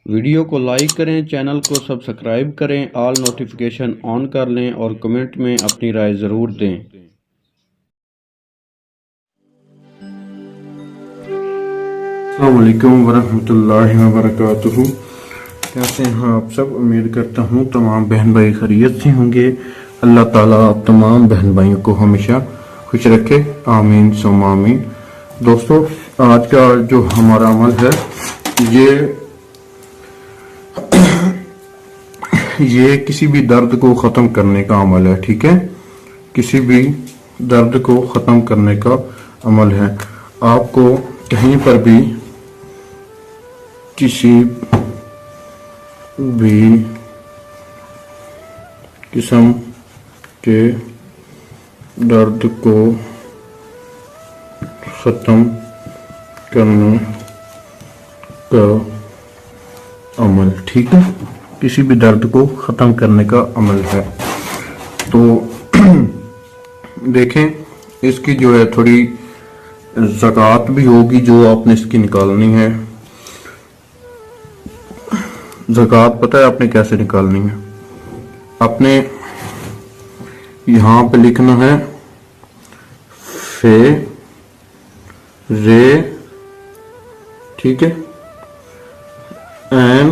Video کو like کریں، channel کو سبسکرائب کریں، آل نوٹیفیکیشن آن کر لیں اور کمنٹ میں اپنی رائے ضرور دیں۔ السلام علیکم ورحمۃ اللہ وبرکاتہ۔ کیسے ہیں آپ سب؟ امید کرتا ہوں تمام بہن بھائی خیریت سے ہوں گے۔ اللہ تعالیٰ آپ تمام بہن بھائیوں کو ہمیشہ خوش رکھے، آمین ثم آمین۔ دوستو، آج کا جو ہمارا عمل ہے یہ کسی بھی درد کو ختم کرنے کا عمل ہے، ٹھیک ہے؟ کسی بھی درد کو ختم کرنے کا عمل ہے۔ آپ کو کہیں پر بھی کسی بھی قسم کے درد کو ختم کرنے کا عمل، ٹھیک ہے؟ کسی بھی درد کو ختم کرنے کا عمل ہے۔ تو دیکھیں، اس کی جو ہے تھوڑی زکوٰۃ بھی ہوگی جو آپ نے اس کی نکالنی ہے۔ زکوٰۃ پتہ ہے آپ نے کیسے نکالنی ہے؟ آپ نے یہاں پہ لکھنا ہے فے رے، ٹھیک ہے، این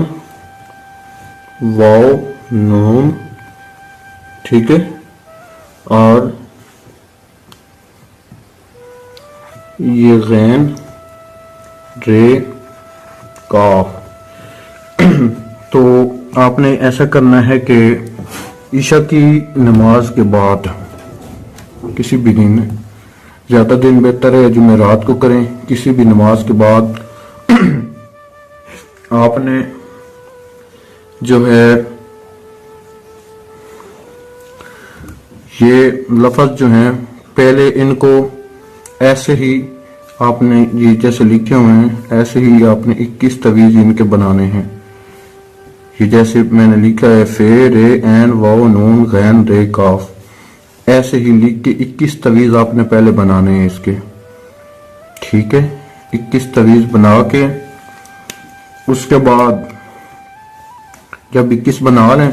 واو نون، ٹھیک ہے، اور یہ غین رے کاف۔ تو آپ نے ایسا کرنا ہے کہ عشاء کی نماز کے بعد، کسی بھی دن، زیادہ دن بہتر ہے جمعرات کو کریں، کسی بھی نماز کے بعد آپ نے جو ہے یہ لفظ جو ہیں پہلے ان کو ایسے ہی آپ نے، یہ جیسے لکھے ہوئے ہیں ایسے ہی آپ نے 21 تویز ان کے بنانے ہیں۔ یہ جیسے میں نے لکھا ہے فے رے این واو نون غین رے کاف، ایسے ہی لکھ کے 21 تویز آپ نے پہلے بنانے ہیں اس کے، ٹھیک ہے؟ 21 تویز بنا کے اس کے بعد جب 21 بنا لیں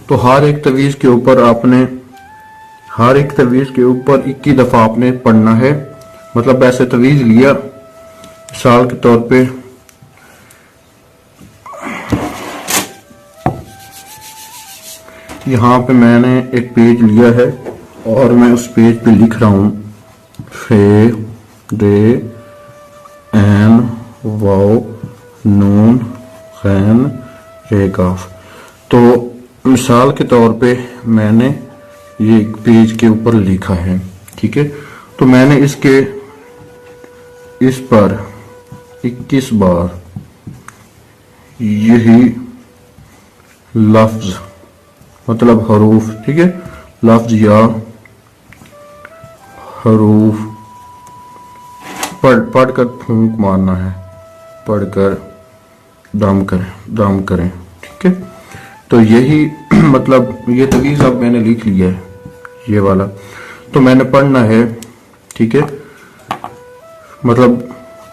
تو ہر ایک تویز کے اوپر آپ نے، ہر ایک تویز کے اوپر 21 دفعہ آپ نے پڑھنا ہے۔ مطلب ایسے تویز لیا، مثال کے طور پہ یہاں پہ میں نے ایک پیج لیا ہے اور میں اس پیج پہ لکھ رہا ہوں فے رے این واو نون غین رے کاف۔ تو مثال کے طور پہ میں نے یہ پیج کے اوپر لکھا ہے، ٹھیک ہے؟ تو میں نے اس پر 21 بار یہی لفظ، مطلب حروف، ٹھیک ہے، لفظ یا حروف پڑھ کر پھونک مارنا ہے، پڑھ کر دم کریں، ٹھیک ہے؟ تو یہی مطلب یہ تویز اب میں نے لکھ لیا ہے یہ والا، تو میں نے پڑھنا ہے، ٹھیک ہے؟ مطلب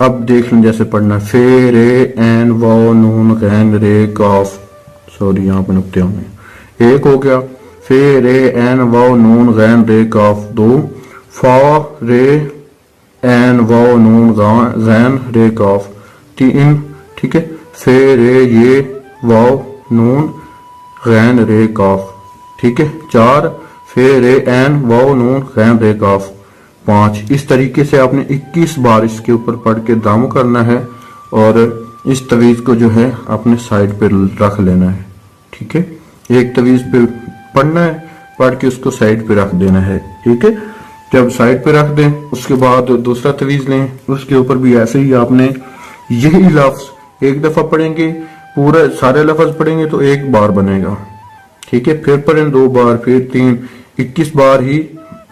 اب دیکھ لیں جیسے پڑھنا ہے فے رے این واو نون غین رے کاف، سوری یہاں پہ نقطے ہونے، ایک ہو گیا فے رے این واو نون غین رے کاف، 2 فا رے این واو نون غین رے کاف، 3، ٹھیک ہے، فے رے یہ واو نون غین رے کاف، ٹھیک ہے، 4 فے رے این واو نون غین رے کاف، 5۔ اس طریقے سے آپ نے 21 بار اس کے اوپر پڑھ کے دم کرنا ہے اور اس تویز کو جو ہے آپ نے سائڈ پہ رکھ لینا ہے، ٹھیک ہے؟ ایک تویز پہ پڑھنا ہے، پڑھ کے اس کو سائڈ پہ رکھ دینا ہے، ٹھیک ہے؟ جب سائڈ پہ رکھ دیں اس کے بعد دوسرا تویز لیں، اس کے اوپر بھی ایسے ہی آپ نے یہی لفظ ایک دفعہ پڑھیں گے، پورا سارے لفظ پڑھیں گے تو 1 بار بنے گا، ٹھیک ہے؟ پھر پڑھیں 2 بار، پھر 3، 21 بار ہی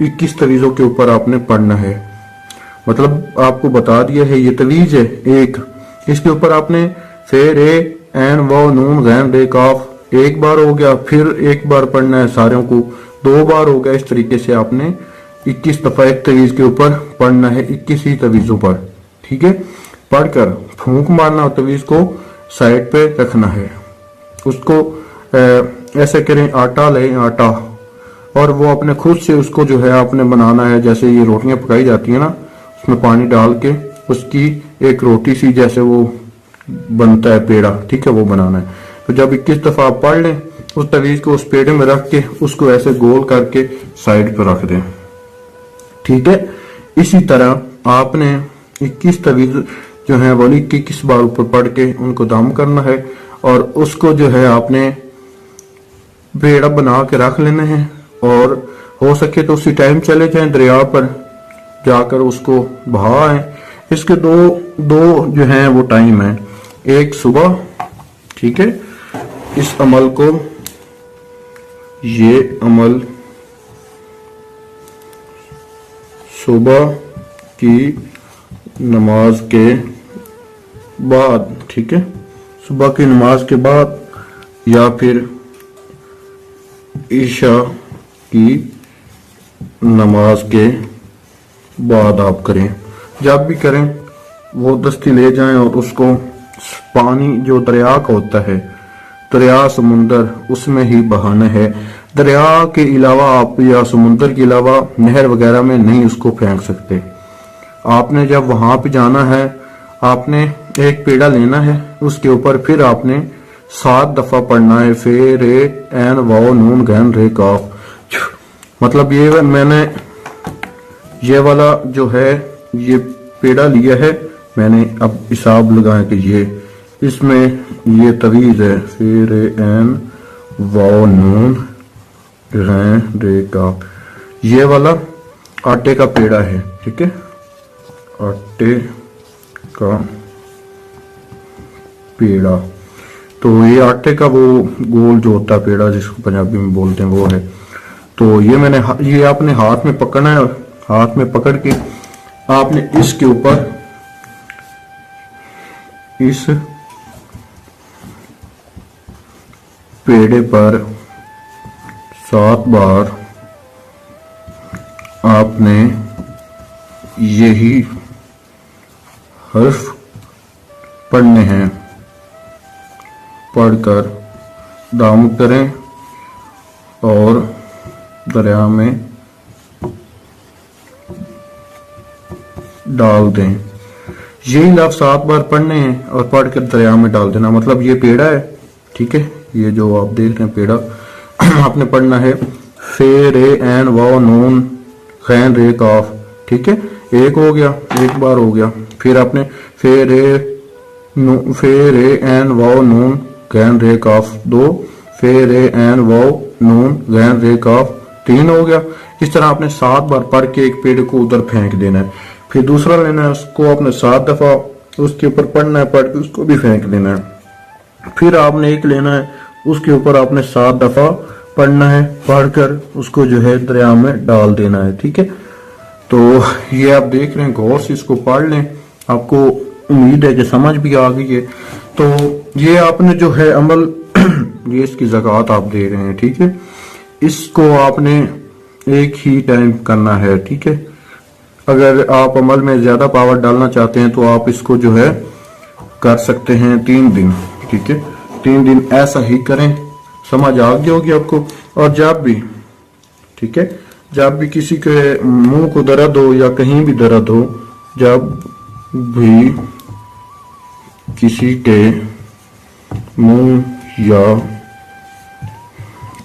21 تویزوں کے اوپر آپ نے پڑھنا ہے۔ مطلب آپ کو بتا دیا ہے یہ تویز ہے ایک، اس کے اوپر آپ نے فے رے این واو نون غین رے کاف 1 بار ہو گیا، پھر 1 بار پڑھنا ہے ساروں کو، 2 بار ہو گیا۔ اس طریقے سے آپ نے 21 دفعہ ایک تویز کے اوپر پڑھنا ہے، 21 ہی تویزوں پر، ٹھیک ہے؟ पढ़ कर फूंक मारना और तवीज को साइड पे रखना है। उसको ऐसे करें, आटा लें, आटा, और वो अपने खुद से उसको जो है आपने बनाना है। जैसे ये रोटियां पकाई जाती है ना, उसमें पानी डाल के उसकी एक रोटी सी जैसे वो बनता है पेड़ा, ठीक है, वो बनाना है। तो जब 21 दफा आप पढ़ लें, उस तवीज को उस पेड़े में रख के उसको ऐसे गोल करके साइड पर रख दें, ठीक है। इसी तरह आपने 21 तवीज जो है वो 21 बार ऊपर पढ़ के उनको दम करना है, और उसको जो है आपने पेड़ा बना के रख लेना है। और हो सके तो उसी टाइम चले जाएं दरिया पर जाकर उसको बहा आए। इसके दो जो है वो टाइम है, एक सुबह, ठीक है। इस अमल को, ये अमल सुबह की नमाज के बाद, ठीक है, सुबह की नमाज के बाद या फिर ईशा की नमाज के बाद आप करें। जब भी करें वो दस्ती ले जाएं और उसको पानी जो दरिया का होता है, दरिया समुंदर, उसमें ही बहाना है। दरिया के अलावा आप या समुंदर के अलावा नहर वगैरह में नहीं उसको फेंक सकते। आपने जब वहां पे जाना है, आपने एक पेड़ा लेना है, उसके ऊपर फिर आपने 7 दफा पढ़ना है, फे रे एन वाओ नून गैन रे काफ। मतलब ये मैंने ये वाला जो है ये पेड़ा लिया है मैंने, अब हिसाब लगाया कि ये इसमें ये तवीज है, फे रे एन वाओ नून गैन रे काफ। ये वाला आटे का पेड़ा है, ठीक है, आटे का पेड़ा। तो ये आटे का वो गोल जो होता है पेड़ा, जिसको पंजाबी में बोलते हैं, वो है। तो ये आपने हाथ में पकड़ना है, हाथ में पकड़ के आपने इसके ऊपर इस पेड़े पर 7 बार आपने यही हर्फ पढ़ने हैं। पढ़कर दाम करें और दरिया में डाल दें। यही लफ्ज़ 7 बार पढ़ने हैं और पढ़कर दरिया में डाल देना। मतलब ये पेड़ा है, ठीक है, ये जो आप देख रहे हैं पेड़ा, आपने पढ़ना है फे रे एन वाओ नून खैन रे काफ, ठीक है, एक हो गया, एक बार हो गया। फिर आपने फे रे एन वाओ नून गैन रे काफ 2, फे रे एन वाओ नून गैन रे काफ 3 हो गया। इस तरह आपने 7 बार पढ़ के एक पेड़ को उधर फेंक देना है। फिर दूसरा लेना है, उसको आपने 7 दफा उसके ऊपर पढ़ना है, पढ़ के उसको भी फेंक देना है। फिर आपने एक लेना है, उसके ऊपर आपने 7 दफा पढ़ना है, पढ़कर उसको जो है दरिया में डाल देना है, ठीक है। तो ये आप देख रहे हैं, गौर से इसको पढ़ लें, आपको उम्मीद है कि समझ भी आ गई है। तो ये आपने जो है अमल ये इसकी ज़कात आप दे रहे हैं, ठीक है। इसको आपने एक ही टाइम करना है, ठीक है। अगर आप अमल में ज्यादा पावर डालना चाहते हैं तो आप इसको जो है कर सकते हैं 3 दिन, ठीक है। 3 दिन ऐसा ही करें, समझ आ गई होगी आपको। और जब भी, ठीक है, जब भी किसी के मुंह को दर्द हो या कहीं भी दर्द हो, जब भी किसी के मुंह या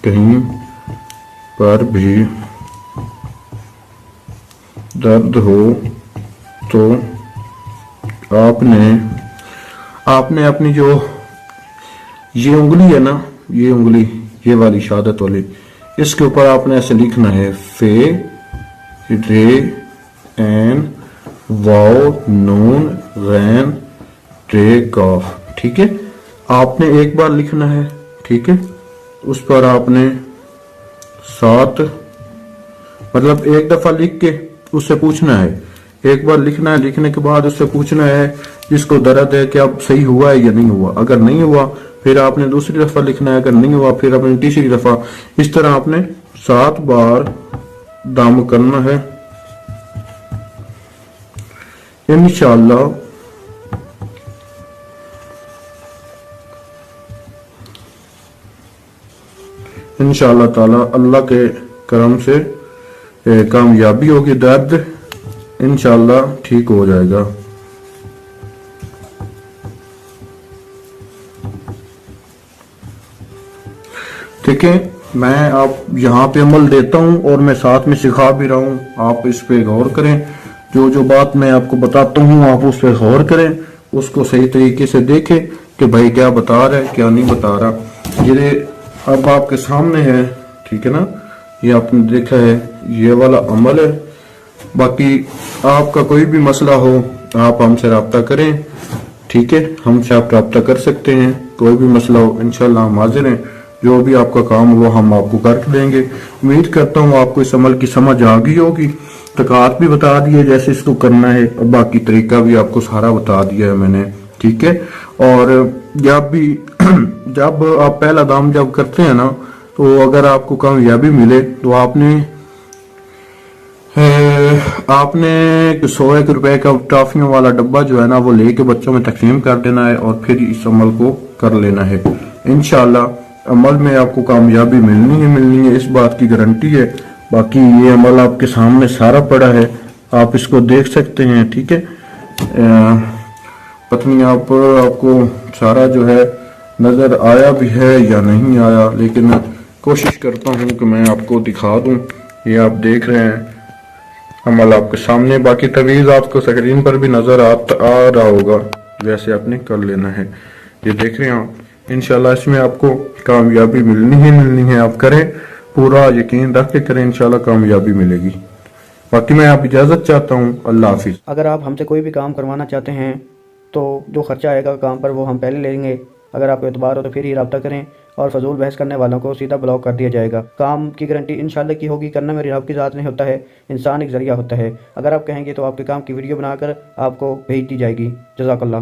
कहीं पर भी दर्द हो तो आपने अपनी जो ये उंगली है ना, ये उंगली, ये वाली शहादत वाली, इसके ऊपर आपने ऐसे लिखना है फे रे एन वाओ नून गैन रे काफ, ठीक है। आपने एक बार लिखना है, ठीक है। उस पर आपने 7 मतलब एक दफा लिख के उससे पूछना है, एक बार लिखना है, लिखने के बाद उससे पूछना है जिसको दर्द है कि अब सही हुआ है या नहीं हुआ। अगर नहीं हुआ फिर आपने दूसरी दफा लिखना है, अगर नहीं हुआ फिर आपने तीसरी दफा। इस तरह आपने 7 बार दम करना है। इंशाअल्लाह इंशाअल्लाह ताला अल्लाह के करम से कामयाबी होगी, दर्द इंशाअल्लाह ठीक हो जाएगा। ठीक है, मैं आप यहाँ पे अमल देता हूँ और मैं साथ में सिखा भी रहा हूँ, आप इस पे गौर करें। जो जो बात मैं आपको बताता हूँ आप उस पे गौर करें, उसको सही तरीके से देखें कि भाई क्या बता रहा है क्या नहीं बता रहा। ये अब आपके सामने है, ठीक है ना, ये आपने देखा है, ये वाला अमल है। बाकी आपका कोई भी मसला हो आप हमसे रब्ता करें, ठीक है, हमसे आप रब्ता कर सकते हैं। कोई भी मसला हो इंशाल्लाह हम हाजिर हैं, जो भी आपका काम हो हम आपको कर देंगे। उम्मीद करता हूँ आपको इस अमल की समझ आ गई होगी। तकात भी बता दिए जैसे इसको करना है, और बाकी तरीका भी आपको सारा बता दिया है मैंने, ठीक है। और जब आप पहला दाम जब करते हैं ना, तो अगर आपको कामयाबी मिले तो आपने 100 रुपए का टॉफियों वाला डब्बा जो है ना वो लेके बच्चों में तकसीम कर देना है और फिर इस अमल को कर लेना है। इंशाल्लाह अमल में आपको कामयाबी मिलनी है, इस बात की गारंटी है। बाकी ये अमल आपके सामने सारा पड़ा है, आप इसको देख सकते हैं, ठीक है। पता नहीं आपको सारा जो है नजर आया भी है या नहीं आया, लेकिन मैं कोशिश करता हूँ कि मैं आपको दिखा दूँ। ये आप देख रहे हैं अमल आपके सामने, बाकी तवीज़ आपको स्क्रीन पर भी नजर आ रहा होगा, वैसे आपने कर लेना है। ये देख रहे हैं आप, इंशाल्लाह इसमें आपको कामयाबी मिलनी है। आप करें, पूरा यकीन रख के करें, इंशाल्लाह कामयाबी मिलेगी। बाकी मैं आप इजाज़त चाहता हूँ, अल्लाह हाफिज़। अगर आप हमसे कोई भी काम करवाना चाहते हैं तो जो खर्चा आएगा काम पर वो हम पहले लेंगे। अगर आपको एतबार हो तो फिर ही रब्ता करें, और फजूल बहस करने वालों को सीधा ब्लॉक कर दिया जाएगा। काम की गारंटी इंशाल्लाह की होगी, करना मेरी रब की ज़ात नहीं होता है, इंसान एक ज़रिया होता है। अगर आप कहेंगे तो आपके काम की वीडियो बनाकर आपको भेज दी जाएगी। जज़ाकल्लाह।